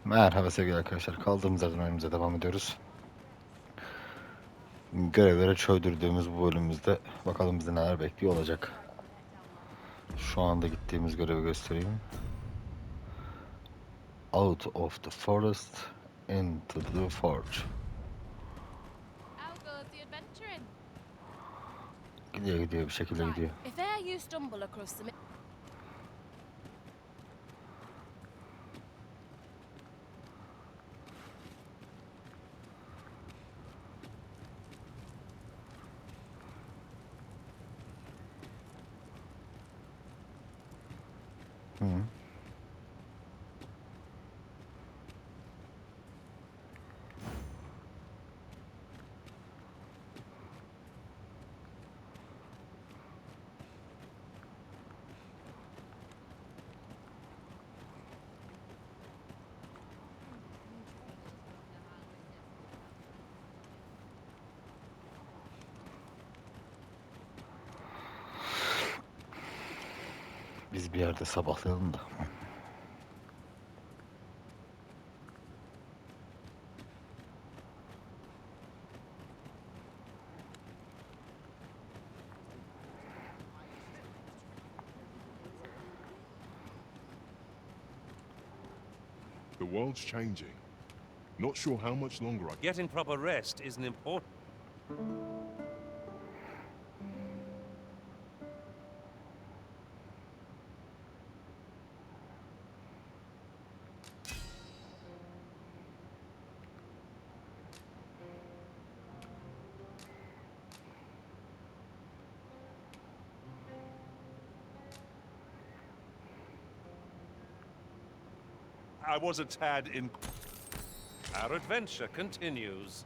Merhaba sevgili arkadaşlar. Kaldığımız yerden oyunumuza devam ediyoruz. Görevlere çöldürdüğümüz bu bölümümüzde bakalım bizi neler bekliyor olacak. Şu anda gittiğimiz görevi göstereyim. Out of the forest into the forge. Gidiyor bir şekilde gidiyor. Hı. Biz bir yerde sabahlayalım da. The world's changing. Not sure how much longer I... Getting proper rest isn't important. I was a tad in... Our adventure continues.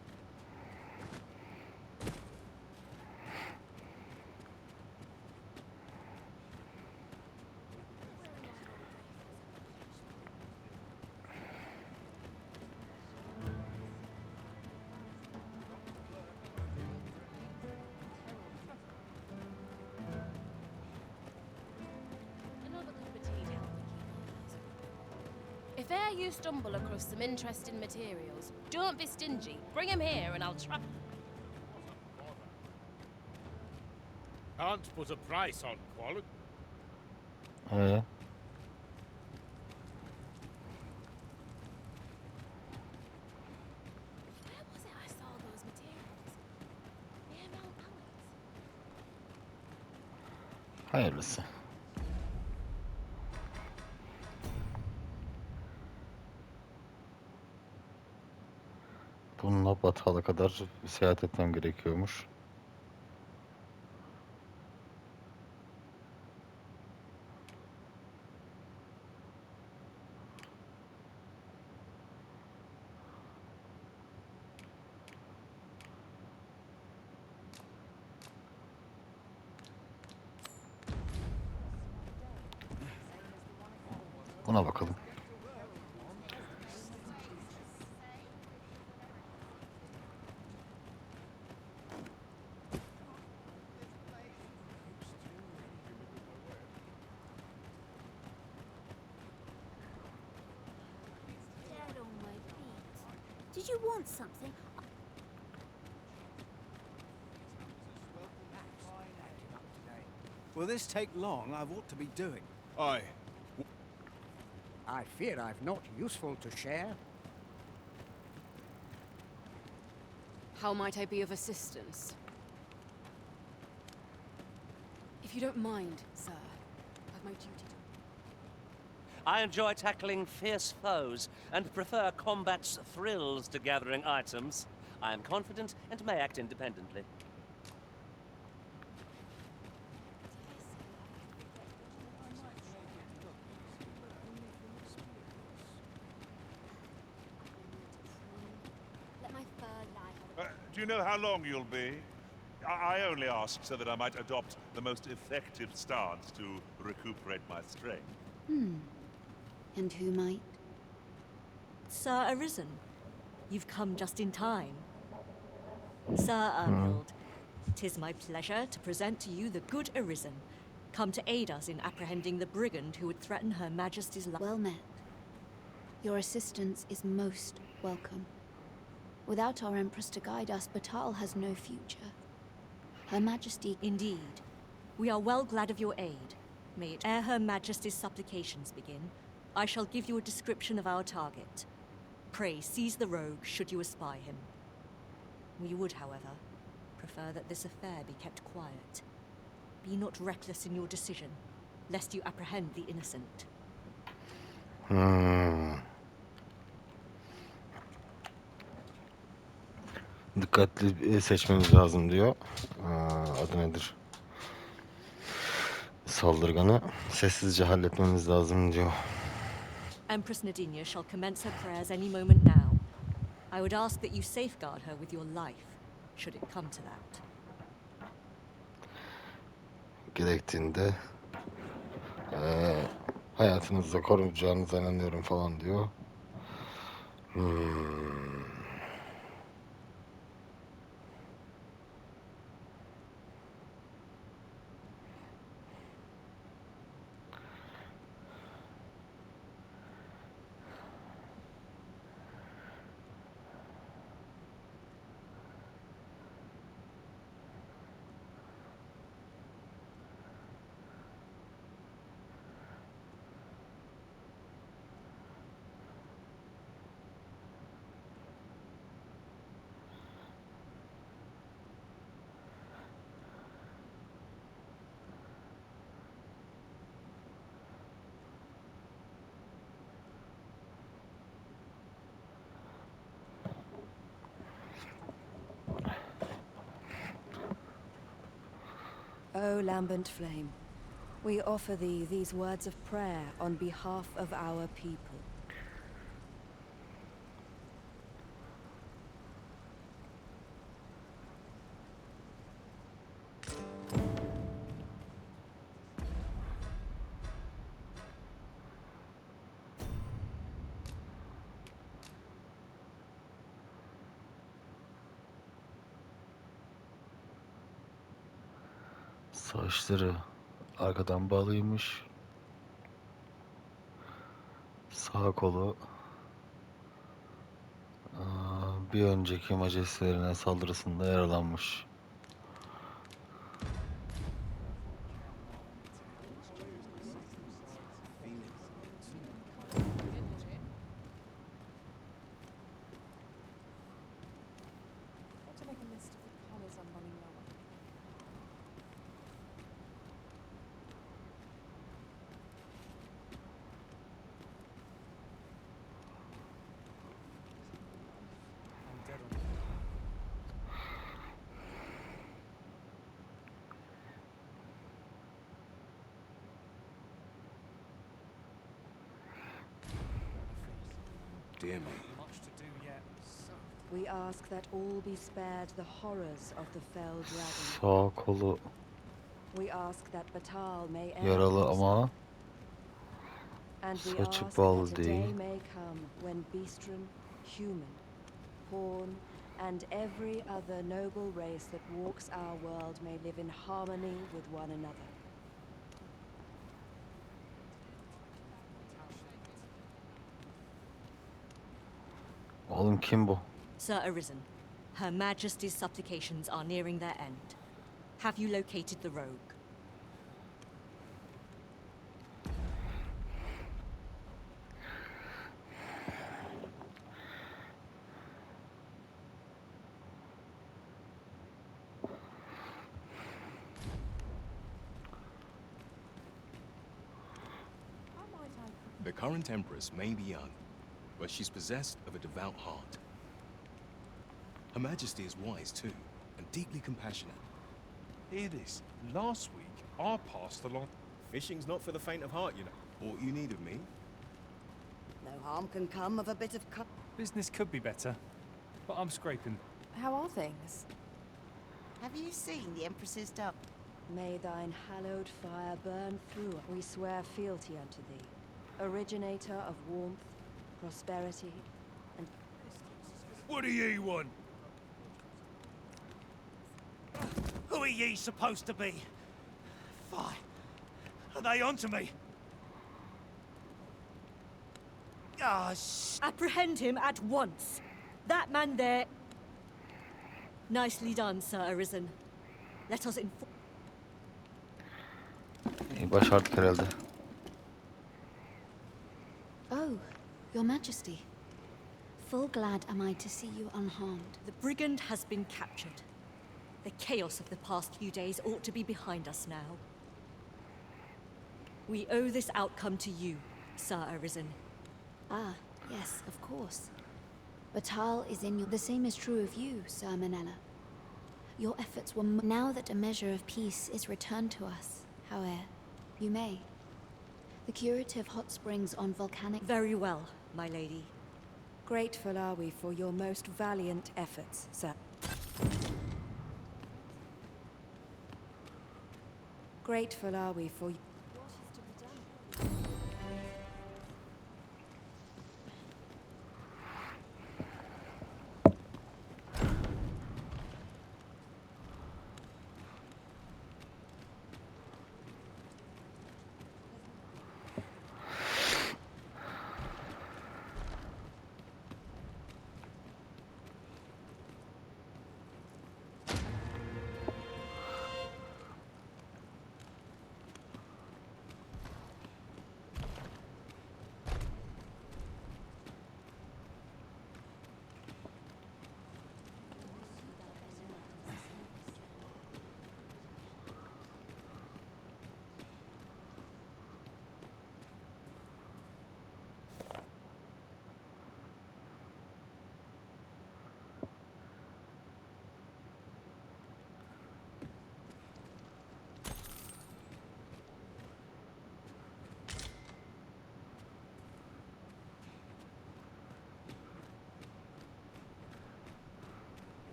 If e'er you stumble across some interesting materials, don't be stingy. Bring 'em here and I'll try. Can't put a price on quality. Ee, Where was it I saw those materials? Near Mount Alex. hayırlısı. Bununla Batı'ya kadar seyahat etmem gerekiyormuş. Buna bakalım. Dead on my feet. Did you want something? Will this take long? I've ought to be doing. Aye. I fear I've not useful to share. How might I be of assistance? If you don't mind, sir, I've my duty to... I enjoy tackling fierce foes and prefer combat's thrills to gathering items. I am confident and may act independently. Let my fur lie. Do you know how long you'll be? I only ask so that I might adopt the most effective stance to recuperate my strength. And who might? Sir Arisen, you've come just in time. Sir Ermild, 'tis my pleasure to present to you the good Arisen, come to aid us in apprehending the brigand who would threaten Her Majesty's life. Well met. Your assistance is most welcome. Without our Empress to guide us, Batal has no future. Her Majesty... Indeed. We are well glad of your aid. May it ere Her Majesty's supplications begin, I shall give you a description of our target. Pray seize the rogue should you espy him. We would, however, prefer that this affair be kept quiet. Be not reckless in your decision, lest you apprehend the innocent. Dikkatli seçmemiz lazım diyor. Adı nedir? Saldırganı sessizce halletmemiz lazım diyor. Empress Nadinia shall commence her prayers any moment now. I would ask that you safeguard her with your life, should it come to that. Gerektiğinde hayatınızda koruyacağınıza inanıyorum falan diyor. O lambent flame, we offer thee these words of prayer on behalf of our people. Saçları arkadan bağlıymış. Sağ kolu bir önceki majestelerine saldırısında yaralanmış. Dear me. We ask that all be spared the horrors of the fell dragon. Sağ kolu We ask that Batal may yaralı ama and we saçı ask bağlı that a day değil. may come when Beastren, human, Horn, and every other noble race that walks our world may live in harmony with one another. Oğlum kim bu? Sir Arisen, Her Majesty's supplications are nearing their end. Have you located the rogue? The current Empress may be young, but she's possessed of a devout heart. Her Majesty is wise too, and deeply compassionate. Hear this. Last week, I passed along... Fishing's not for the faint of heart, you know. Aught you need of me? No harm can come of a bit of cut. Business could be better, but I'm scraping. How are things? Have you seen the Empress's dove? May thine hallowed fire burn through. We swear fealty unto thee, originator of warmth, prosperity, and... What do ye want? Who are ye supposed to be? Fie. Are they onto me? Apprehend him at once. That man there... Nicely done, Sir Arisen. Let us inform... İyi başardık herhalde. Oh, Your Majesty. Full glad am I to see you unharmed. The brigand has been captured. The chaos of the past few days ought to be behind us now. We owe this outcome to you, Sir Arisen. Ah, yes, of course. Batal is in your... The same is true of you, Sir Manella. Your efforts were... Now that a measure of peace is returned to us, however, you may. The curative hot springs on volcanic... Very well, my lady. Grateful are we for your most valiant efforts, sir. Grateful are we for...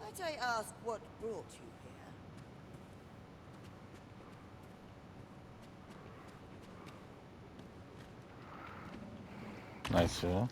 Might I ask what brought you here? Nice ya.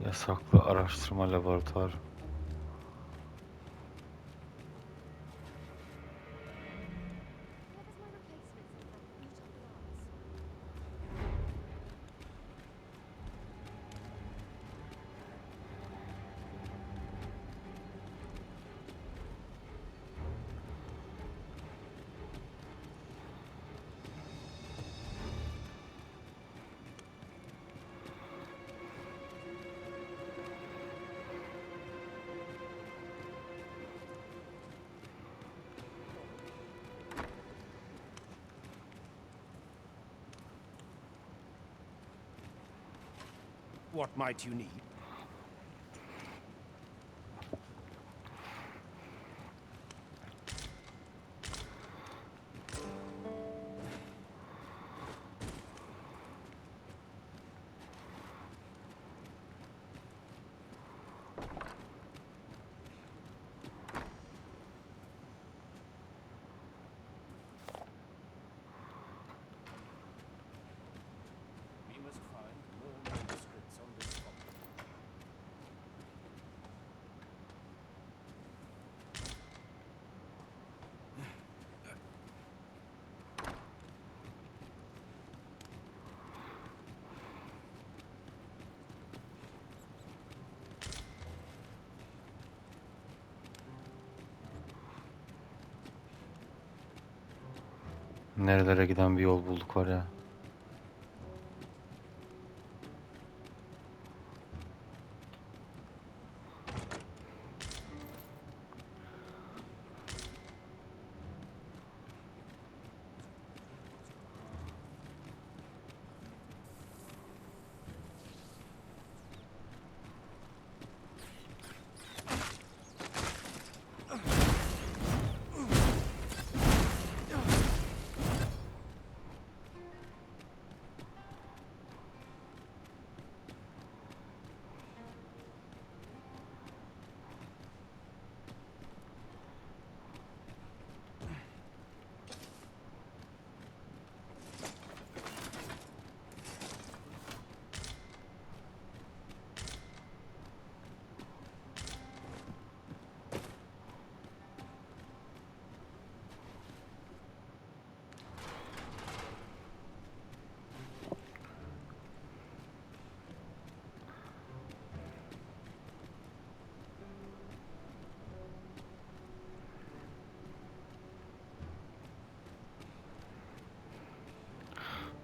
Yasaklı araştırma laboratuvarı. What might you need? We must find more manuscripts on this topic. Nerelere giden bir yol bulduk var ya.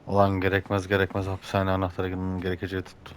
Ulan gerekmez hapishane anahtarı gerekeceği tuttu.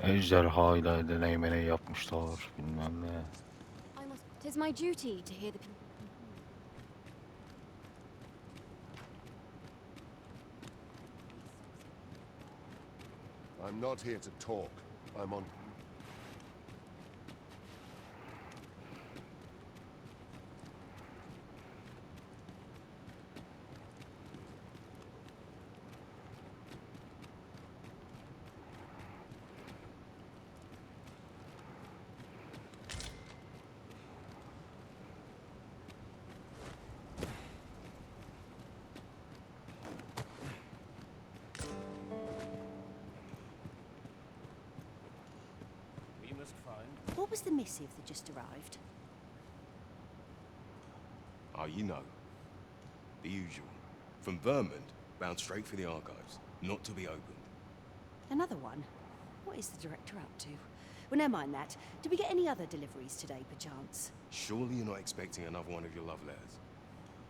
Ejderha ile deney yapmışlar bilmem ne. I must. 'Tis my duty to hear the. I'm not here to talk. I'm on. We must find. What was the missive that just arrived? Oh, you know. The usual. From Vermont, bound straight for the archives. Not to be opened. Another one? What is the director up to? Well, never mind that. Did we get any other deliveries today, perchance? Surely you're not expecting another one of your love letters.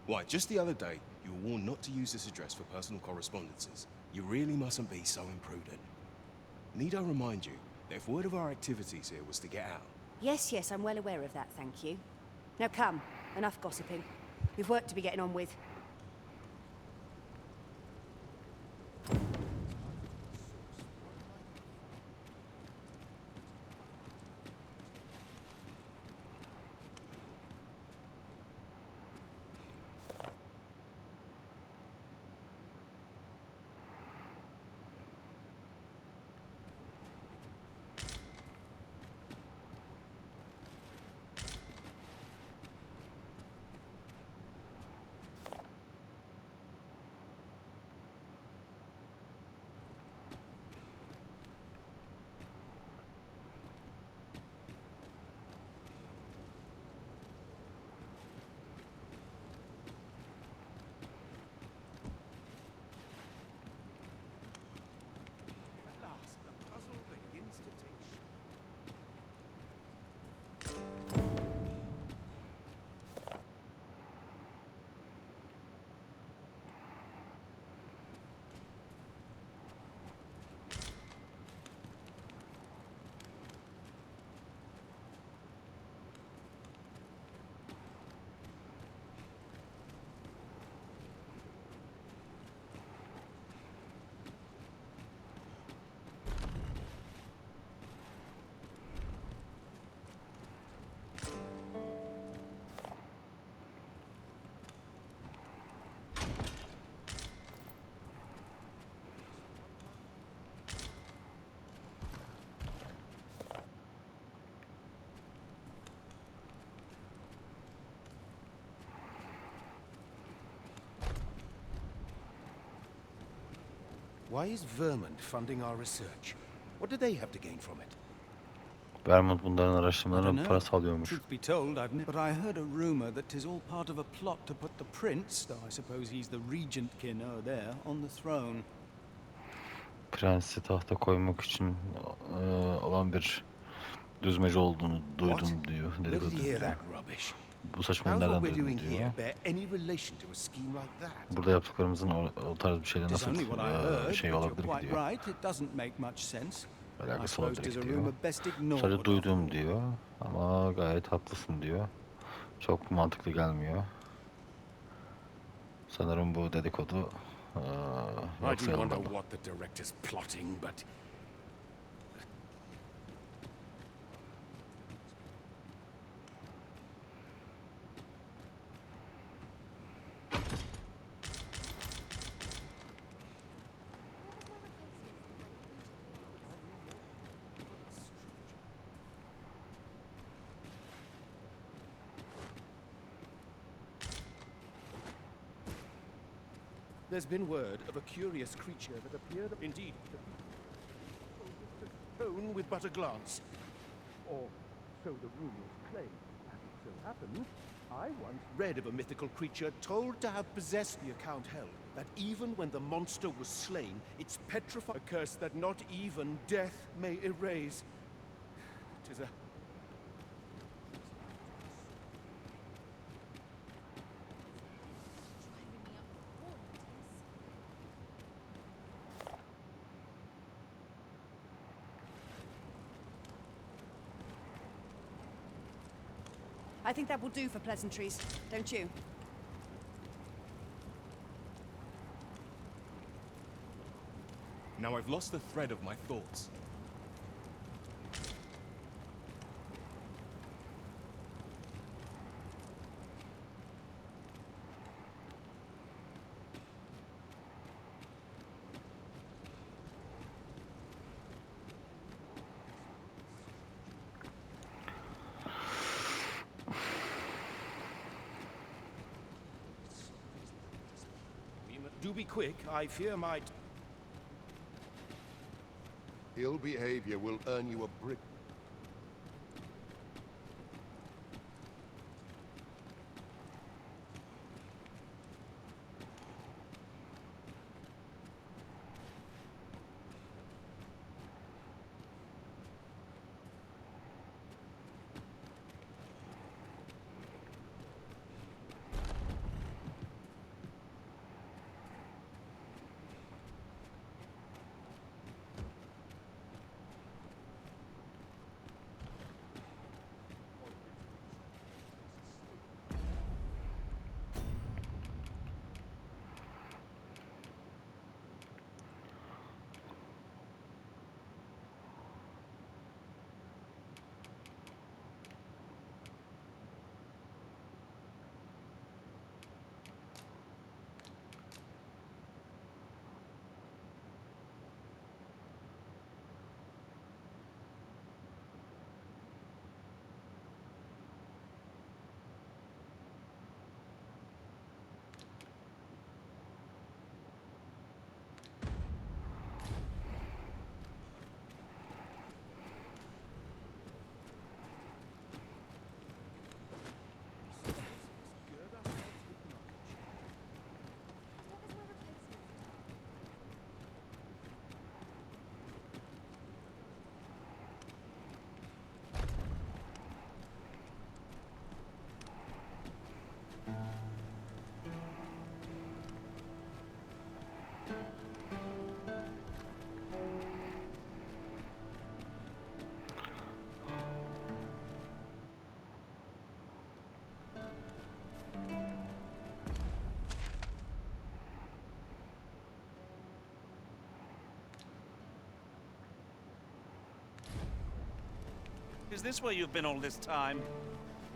Why, just the other day, you were warned not to use this address for personal correspondences. You really mustn't be so imprudent. Need I remind you that if word of our activities here was to get out... Yes, I'm well aware of that, thank you. Now come, enough gossiping. We've work to be getting on with. Why is Vermont funding our research? What do they have to gain from it? Vermont bunların I don't araştırmalarına know. para sağlıyormuş. Truth be told, but I heard a rumor that 'tis all part of a plot to put the prince, though I suppose he's the regentkin over there, on the throne. Prensi tahta koymak için olan bir düzmece olduğunu duydum diyor. Where Dedikodu did you hear diyor. that rubbish? Bu saçmalığı How's what nereden we're duydun doing here diyor. bear any relation to a scheme like that? Burada yaptıklarımızın o tarz bir şeyle Tis nasıl only what I heard, şey but you're olabilir ki quite diyor. right. It doesn't make much sense. I Alakası suppose olabilir tis a ki diyor. rumor best ignored. Sadece duydum diyor ama gayet haklısın diyor. Çok mantıklı gelmiyor. Sanırım bu dedikodu I do yoksa wonder yalan. what the director's plotting, but there's been word of a curious creature that appeared indeed stone with but a glance. Or so the rumors claim. As it so happens, I once read of a mythical creature told to have possessed the account held that even when the monster was slain, its petrified a curse that not even death may erase. 'Tis a I think that will do for pleasantries, don't you? Now I've lost the thread of my thoughts. do be quick. I fear my Ill behavior will earn you a brick. Is this where you've been all this time?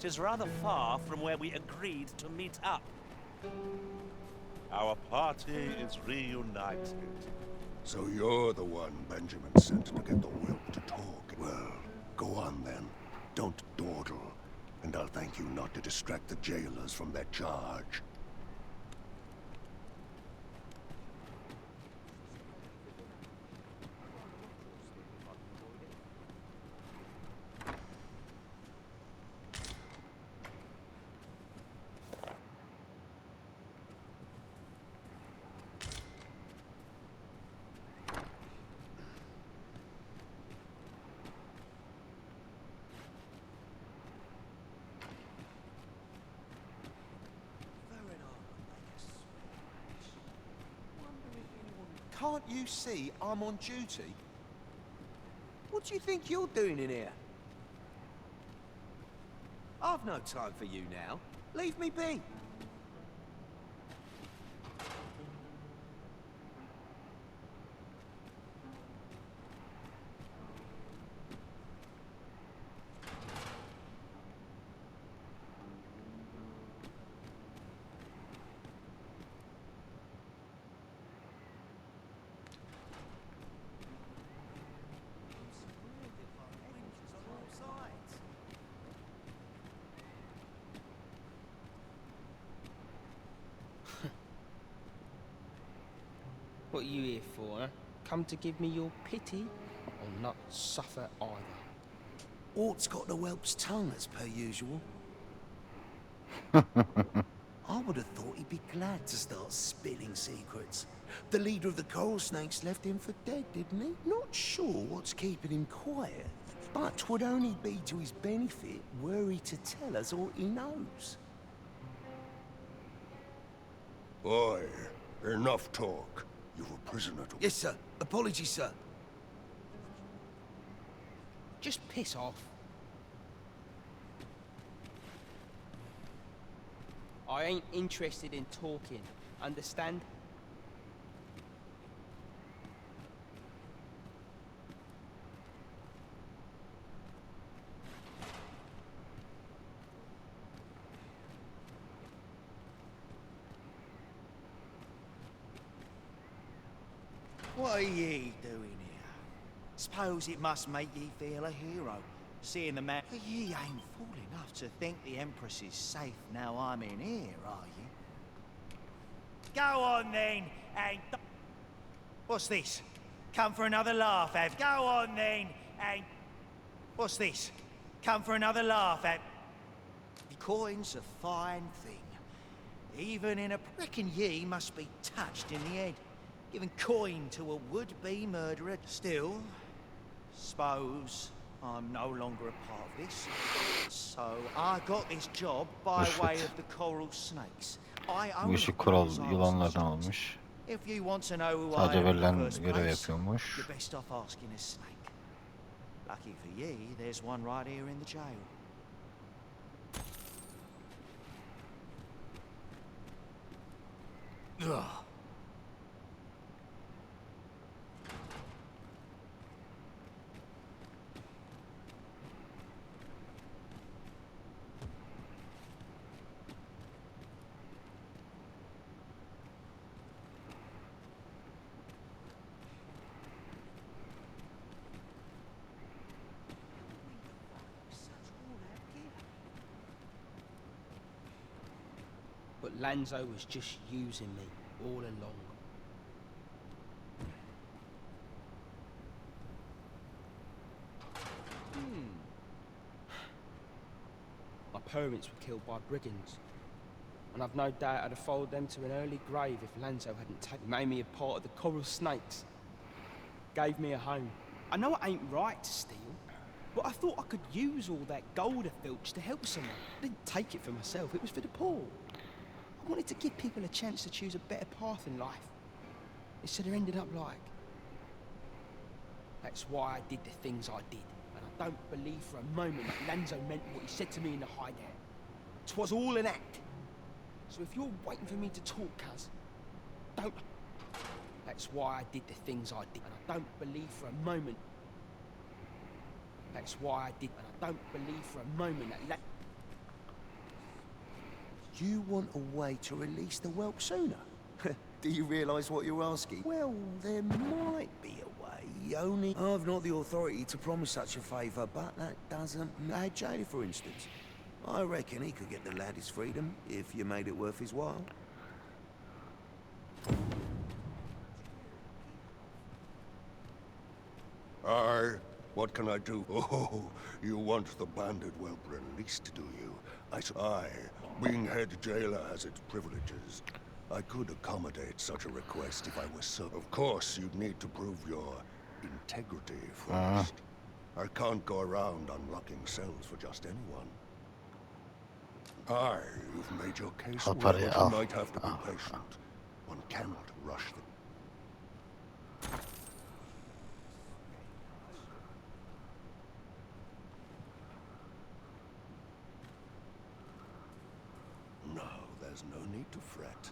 'Tis rather far from where we agreed to meet up. Our party is reunited. So you're the one Benjamin sent to get the whelp to talk. Well, go on then. Don't dawdle. And I'll thank you not to distract the jailers from their charge. Can't you see I'm on duty? What do you think you're doing in here? I've no time for you now. Leave me be. What are you here for, huh? Come to give me your pity, or not suffer either? Ort's got the whelp's tongue as per usual. I would have thought he'd be glad to start spilling secrets. The leader of the coral snakes left him for dead, didn't he? Not sure what's keeping him quiet, but 'twould only be to his benefit were he to tell us all he knows. Oi, enough talk. You're a prisoner to... Yes, sir. Apologies, sir. Just piss off. I ain't interested in talking, understand? What are ye doing here? Suppose it must make ye feel a hero, seeing the man. Ye ain't fool enough to think the Empress is safe now I'm in here, are ye? Go on then, and... What's this? Come for another laugh, have? Go on then, and... What's this? Come for another laugh, have? Coin's a fine thing. Even in a... Reckon ye must be touched in the head. Giving coin to a would-be murderer. Still, suppose I'm no longer a part of this. So I got this job by way of the coral snakes. I Bu own işi the kural Coral yılanlardan Islands. almış. If you want to know who I Sadece am in the verilen first görev place, yapıyormuş. you're best off asking a snake. Lucky for ye, there's one right here in the jail. Ugh. But Lanzo was just using me all along. My parents were killed by brigands, and I've no doubt I'd have followed them to an early grave if Lanzo hadn't made me a part of the coral snakes. Gave me a home. I know it ain't right to steal, but I thought I could use all that gold I filched to help someone. I didn't take it for myself, it was for the poor. I wanted to give people a chance to choose a better path in life, instead of ending up like... That's why I did the things I did, and I don't believe for a moment that Lanzo meant what he said to me in the hideout. 'Twas all an act. So if you're waiting for me to talk, cuz, don't... That's why I did the things I did, and I don't believe for a moment... That's why I did, and I don't believe for a moment that... You want a way to release the whelp sooner? Do you realise what you're asking? Well, there might be a way, only I've not the authority to promise such a favour, but that doesn't... Jay, for instance. I reckon he could get the lad his freedom, if you made it worth his while. Aye, what can I do? Oh, you want the banded whelp released, do you? Aye, being head jailer has its privileges. I could accommodate such a request if I was so... Of course, you'd need to prove your integrity first. I can't go around unlocking cells for just anyone. Aye, you've made your case well, but you might have to be patient. One cannot rush them. There's no need to fret.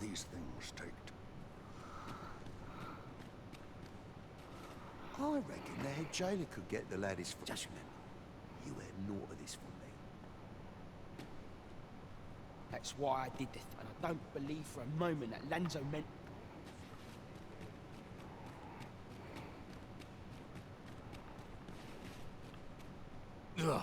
These things take... I reckon the head jailer could get the lad his... Just remember, you had naught of this from me. That's why I did this, and I don't believe for a moment that Lanzo meant... Ugh.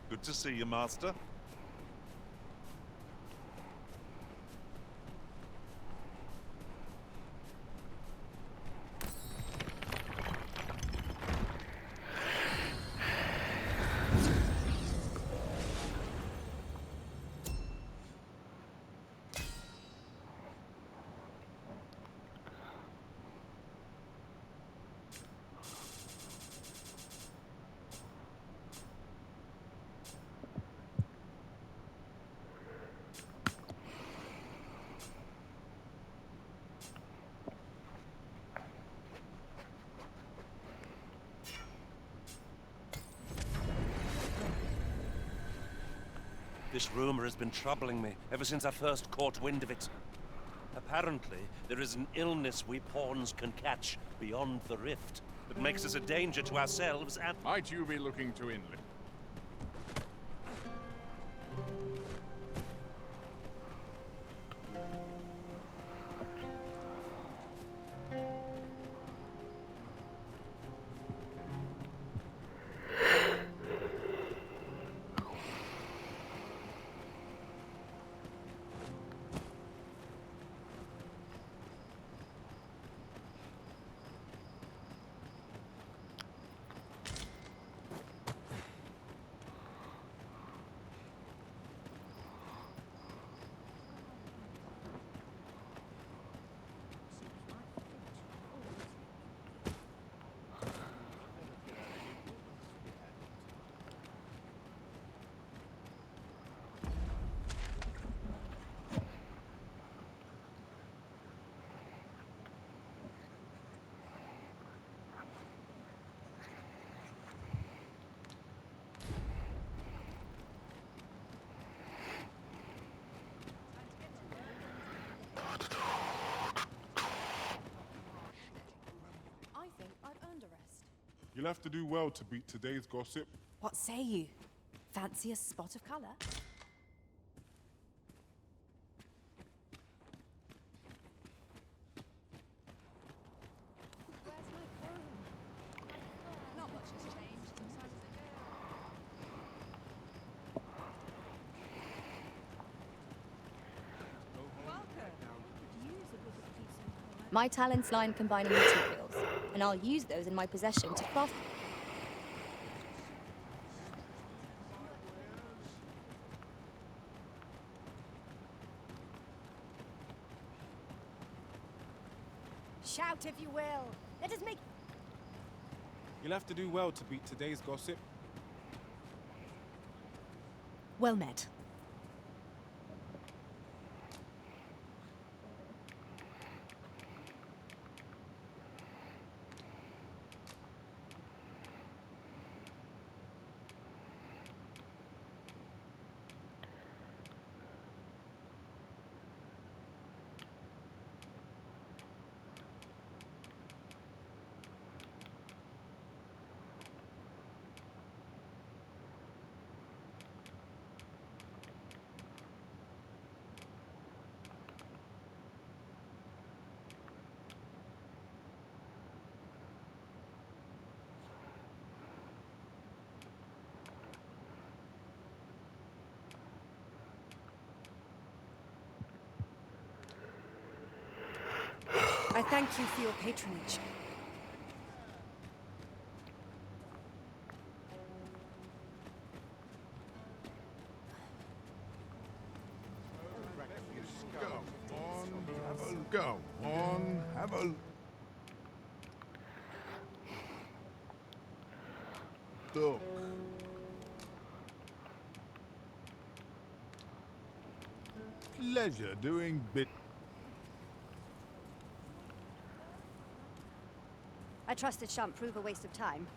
Good to see you, Master. This rumor has been troubling me ever since I first caught wind of it. Apparently, there is an illness we pawns can catch beyond the rift that makes us a danger to ourselves and... Might you be looking to inlet? I think I've earned a rest. You'll have to do well to beat today's gossip. What say you? Fancy a spot of colour? Not much has changed. My talents lie in combining materials, and I'll use those in my possession to craft... Shout if you will. Let us make... You'll have to do well to beat today's gossip. Well met. Thank you for your patronage. Go on, have a look. Pleasure doing bit. I trust it shan't prove a waste of time.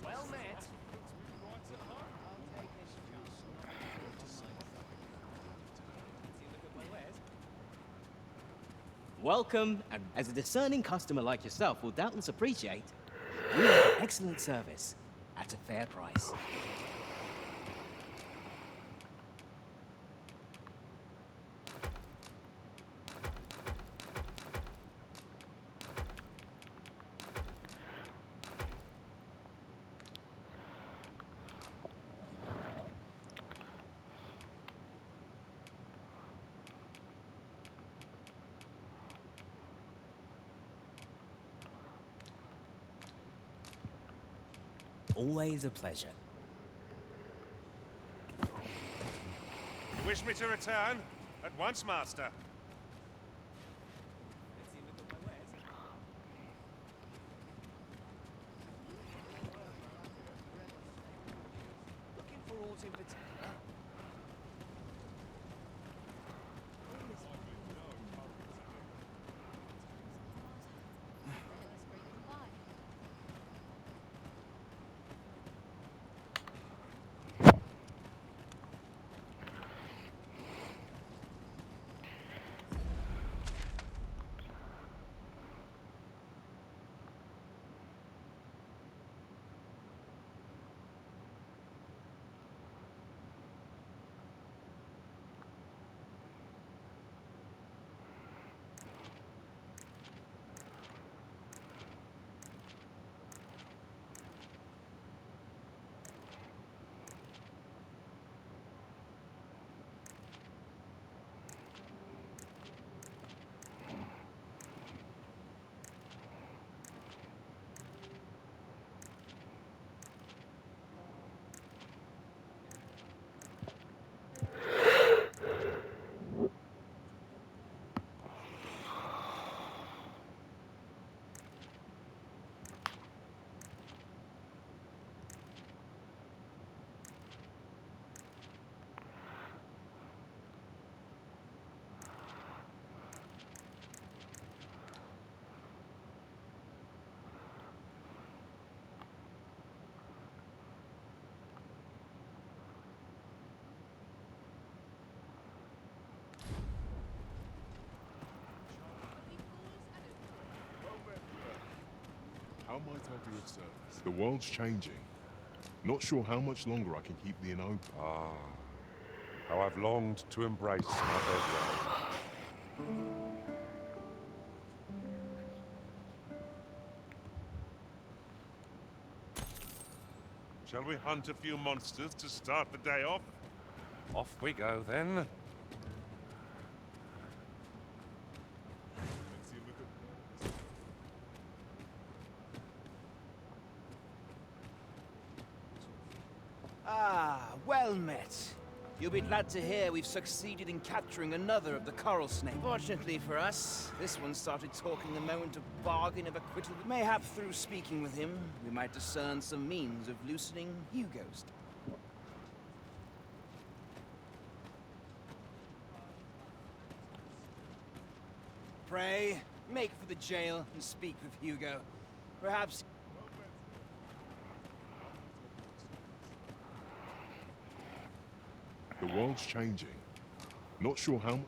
Well met. Welcome, and as a discerning customer like yourself will doubtless appreciate, we offer excellent service at a fair price. Always a pleasure. You wish me to return? At once, master. Looking for aught in particular? How might I be of service? The world's changing. Not sure how much longer I can keep the inn open. Ah, how I've longed to embrace my bedroom. Shall we hunt a few monsters to start the day off? Off we go, then. Ah, well met. You'll be glad to hear we've succeeded in capturing another of the coral snake. Fortunately for us, this one started talking the moment of bargain of acquittal. Mayhap through speaking with him, we might discern some means of loosening Hugo's. Pray, make for the jail and speak with Hugo. Perhaps... The world's changing. Not sure how.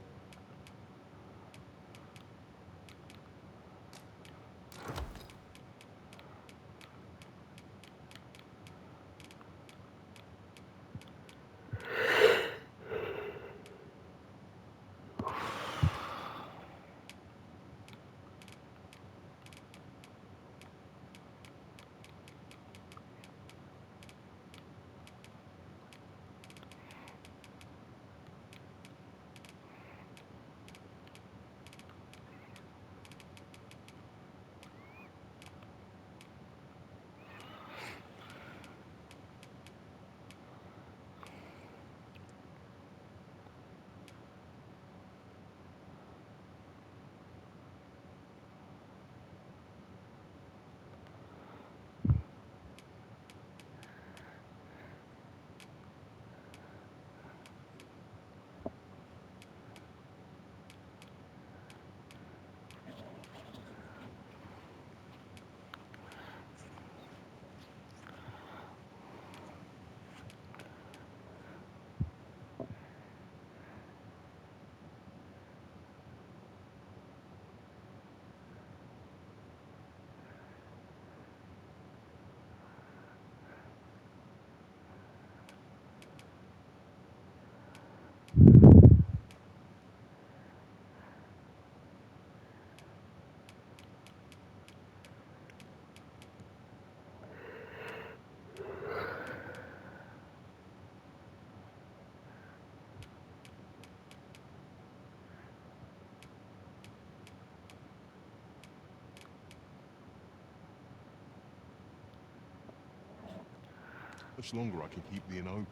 Much longer I can keep the inn open.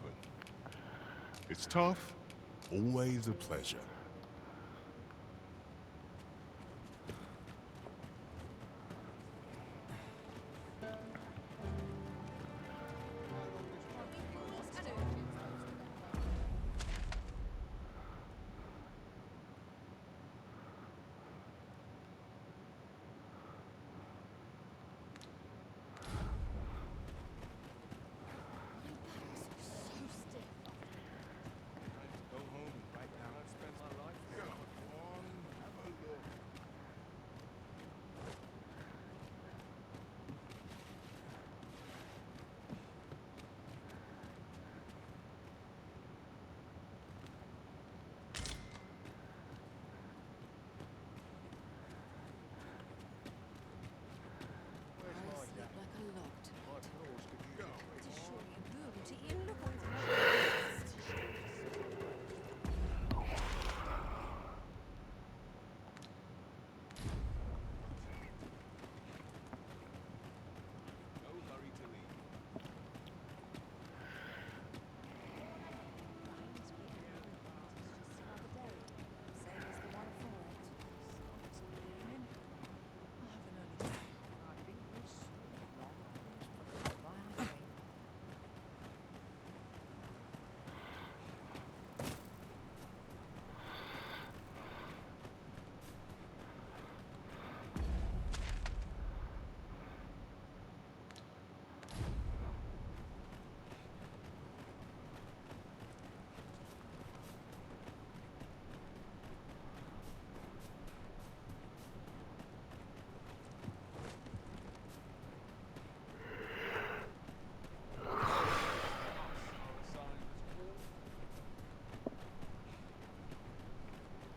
It's tough, always a pleasure.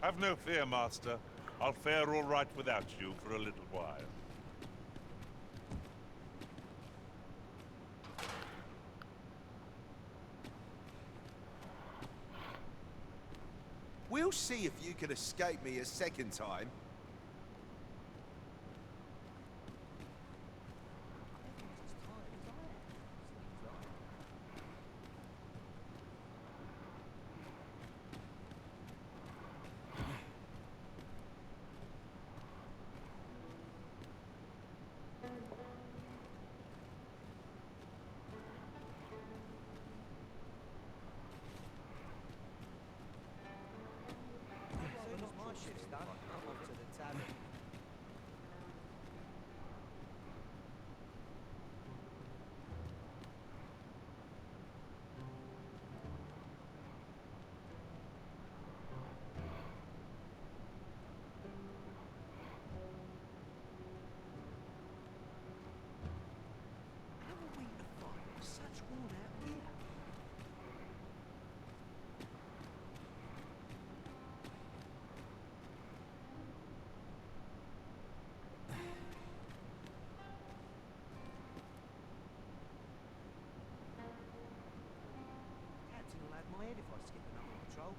Have no fear, Master. I'll fare all right without you for a little while. We'll see if you can escape me a second time. My shift's done. I'm off to the if I skip another patrol.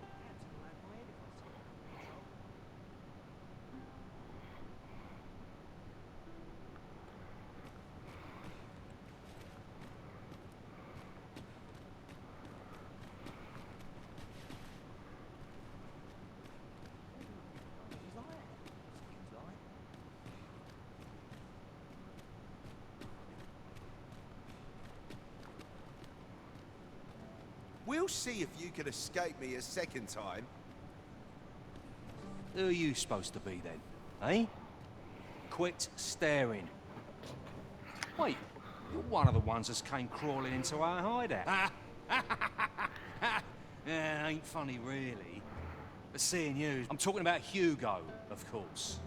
Perhaps it'll add my head if I skip another patrol. Seems like. We'll see if you can escape me a second time. Who are you supposed to be then, eh? Quit staring. Wait, you're one of the ones that came crawling into our hideout. Yeah, ain't funny really. But seeing you, I'm talking about Hugo, of course.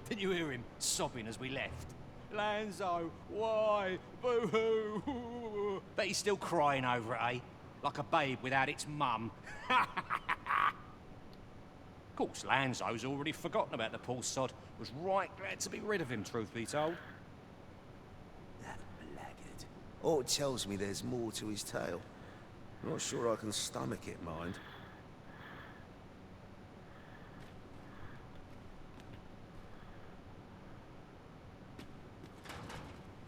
Didn't you hear him sobbing as we left? Lanzo, why? Boo-hoo! Bet he's still crying over it, eh? Like a babe without its mum. Of course, Lanzo's already forgotten about the poor sod. Was right glad to be rid of him, truth be told. That blackguard. Oh, it tells me there's more to his tale. Not sure I can stomach it, mind.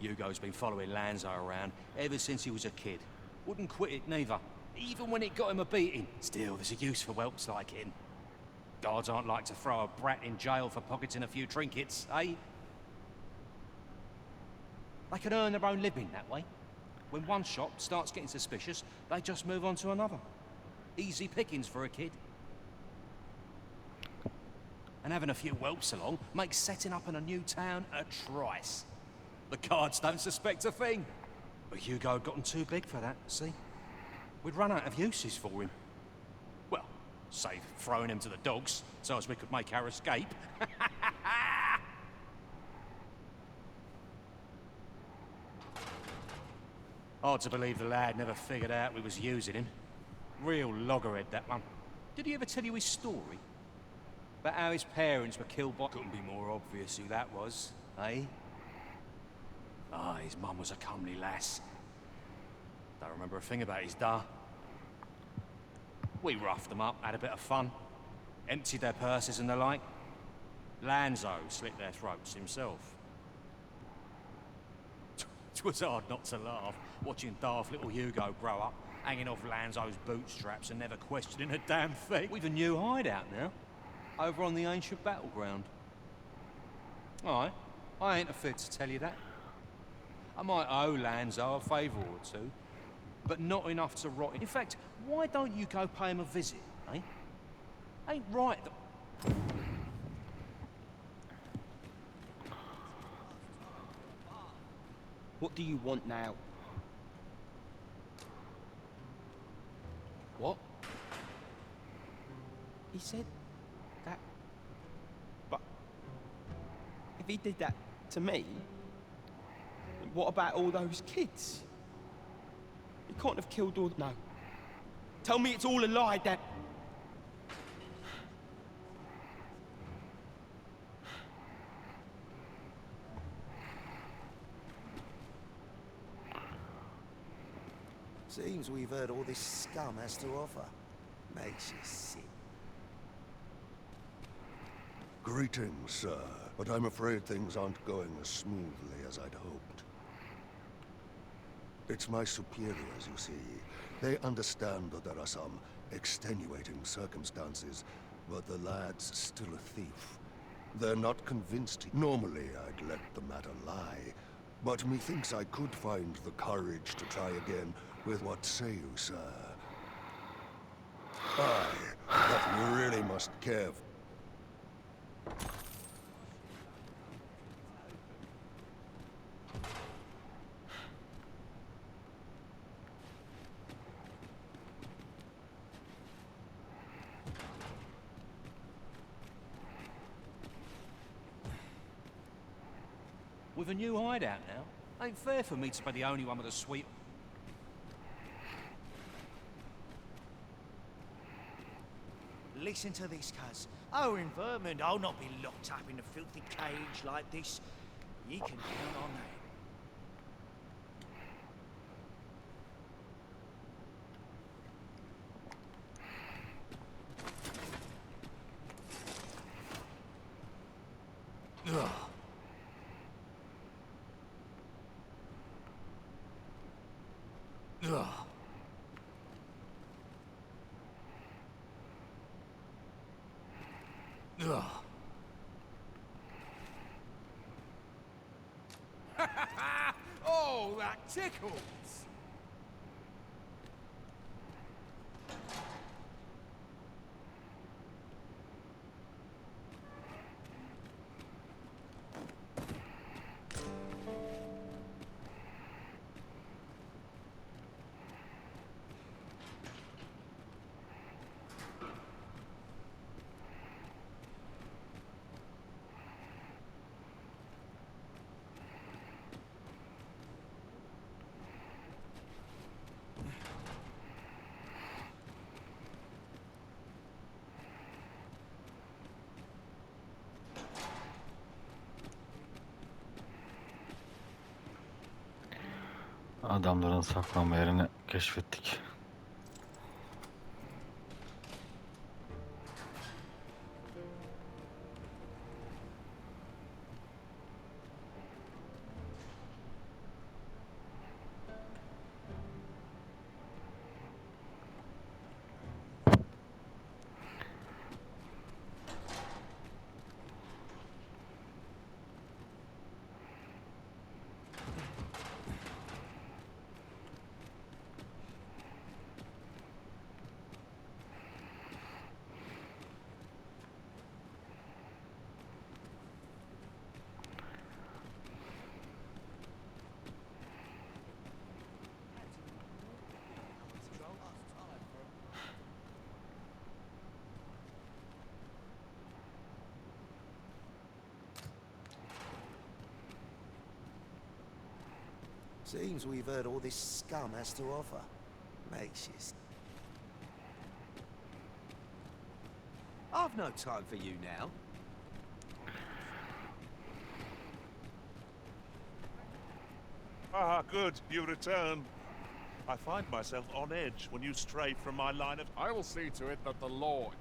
Hugo's been following Lanzo around ever since he was a kid. Wouldn't quit it neither, even when it got him a beating. Still, there's a use for whelps like him. Guards aren't like to throw a brat in jail for pocketing a few trinkets, eh? They can earn their own living that way. When one shop starts getting suspicious, they just move on to another. Easy pickings for a kid. And having a few whelps along makes setting up in a new town a trice. The guards don't suspect a thing. But Hugo had gotten too big for that, see? We'd run out of uses for him. Well, save throwing him to the dogs, so as we could make our escape. Hard to believe the lad never figured out we was using him. Real loggerhead, that one. Did he ever tell you his story? About how his parents were killed by... Couldn't be more obvious who that was, eh? Ah, his mum was a comely lass. Don't remember a thing about his da. We roughed them up, had a bit of fun. Emptied their purses and the like. Lanzo slit their throats himself. It was hard not to laugh, watching daft little Hugo grow up, hanging off Lanzo's bootstraps and never questioning a damn thing. We've a new hideout now, over on the ancient battleground. Aye, I ain't afraid to tell you that. I might owe Lanzo a favour or two, but not enough to rot in. In fact, why don't you go pay him a visit, eh? Ain't right that... What do you want now? What? He said that... But... if he did that to me, what about all those kids? He can't have killed all... No. Tell me it's all a lie, Dad. Seems we've heard all this scum has to offer. Makes you sick. Greetings, sir. But I'm afraid things aren't going as smoothly as I'd hoped. It's my superiors, you see. They understand that there are some extenuating circumstances, but the lad's still a thief. They're not convinced. Normally, I'd let the matter lie, but methinks I could find the courage to try again with what say you, sir? Aye, that you really must care. With a new hideout now, ain't fair for me to be the only one with a sweet... Listen to this, cuz. Owen Vermond, I'll not be locked up in a filthy cage like this. You can count on that. Ugh. Ugh. Oh, that tickles! Adamların saklanma yerini keşfettik. Seems we've heard all this scum has to offer. Makes you... I've no time for you now. Ah, good, you return. I find myself on edge when you stray from my line of... I will see to it that the law...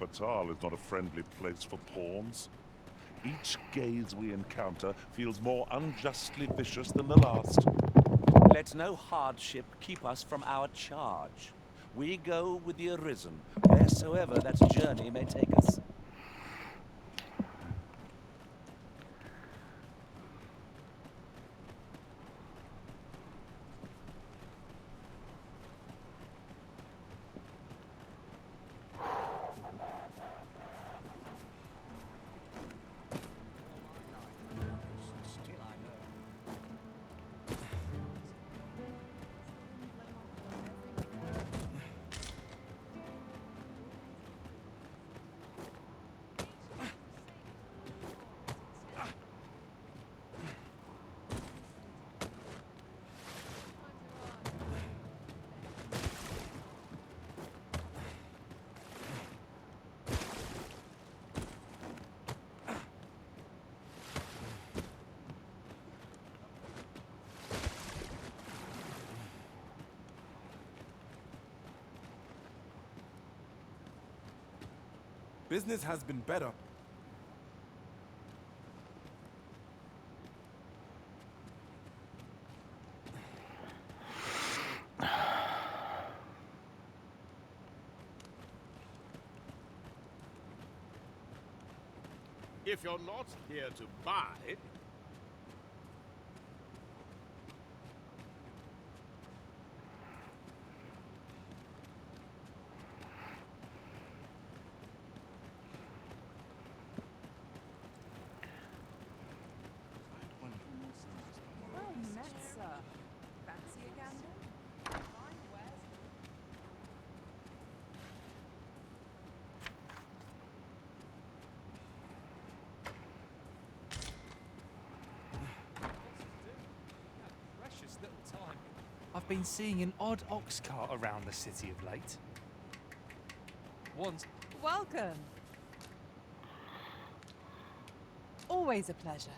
Batal is not a friendly place for pawns. Each gaze we encounter feels more unjustly vicious than the last. Let no hardship keep us from our charge. We go with the Arisen, wheresoever that journey may take us. Business has been better. If you're not here to buy... I've been seeing an odd ox cart around the city of late. Once. Welcome. Always a pleasure.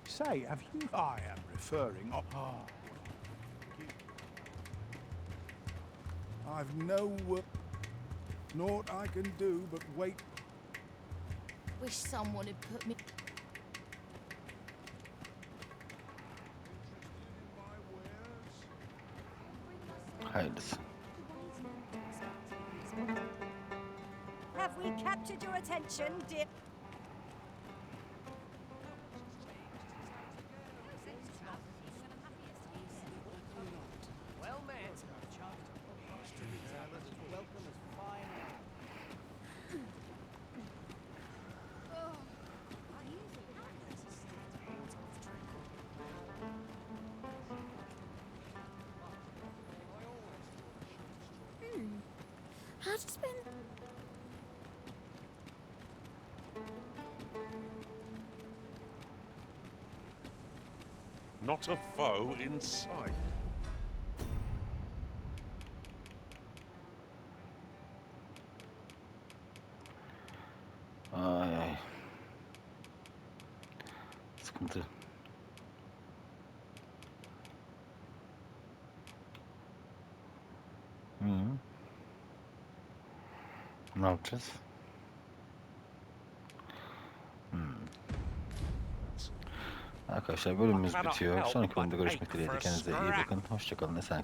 Say, have you... I am referring... I've no... naught I can do but wait. Wish someone had put me. Hayırlısı. Have we captured your attention, dear? Well met. Welcome as fine. How does been? Not a foe in sight. Ay ay. Sıkıntı. Hı. Ne yapacağız? Arkadaşlar bölümümüz bitiyor. Sonraki bölümde görüşmek dileğiyle. Kendinize iyi bakın. Hoşçakalın. Esen